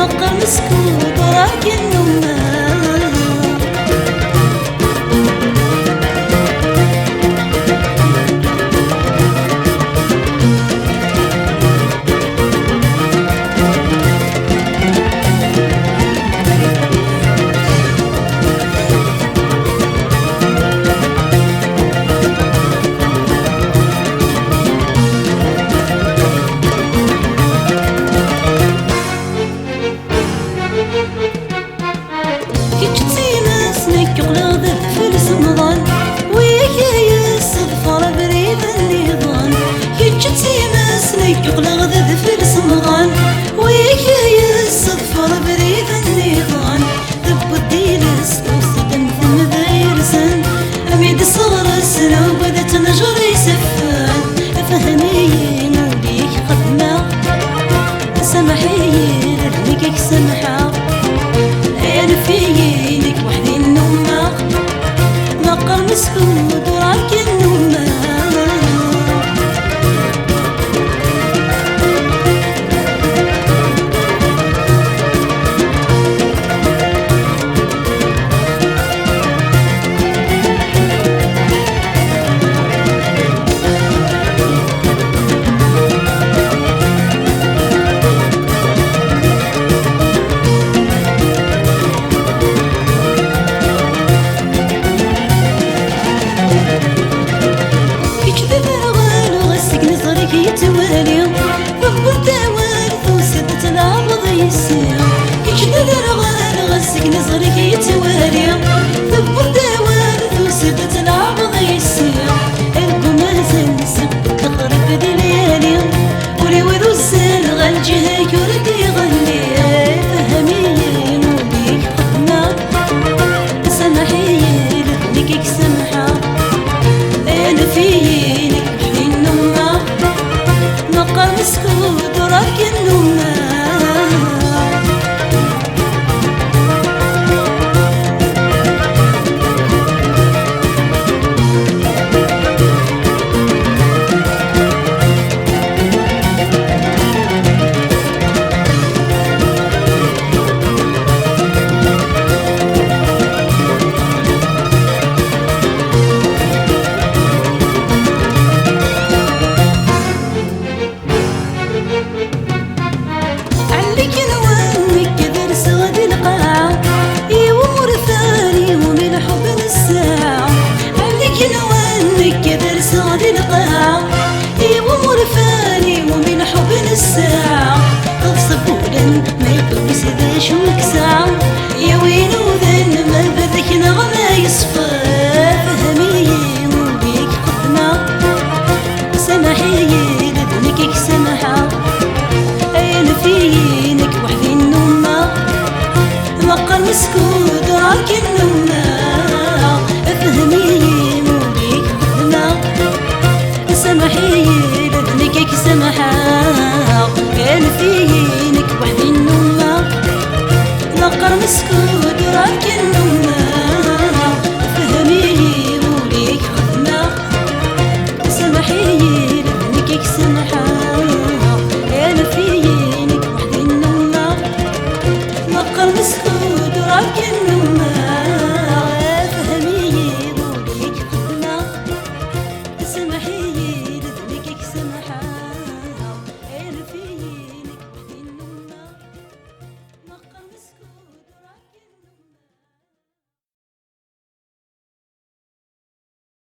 مقر مسكوت وراك النومة. سمحة أنا فينك وحدي النومة، مقر مسكوت وراك النومة. يتوالي فقلت وارث وسدت العرض يسير كجدد الغال غسك نظرك يتوالي فقلت وارث وسدت العرض يسير القمازل سبت تخرب ذي ليالي ولي وذو السال غالجها يرد يغني فهمي نوبيك خدمة سمحي لذنك سمحة أنا فينك مقر مسكوت وراك النومة. الساعة تغصب ولن ما يكون سيدا شوك ساعة يا وين وذن ما بدك نغمى يصفى فهمي وبيك خدمة سمحي لذنك سمحة أنا فينك وحدي النومة مقر مسكوت وراك النومة فهمي وبيك خدمة سمحي لذنك سمحة أنا فينك وحدي النومة مقر مسكوت وراك النومة فهمي وليك خدمة سمحي لذنك سمحة أنا فينك وحدي النومة مقر مسكوت وراك النومة.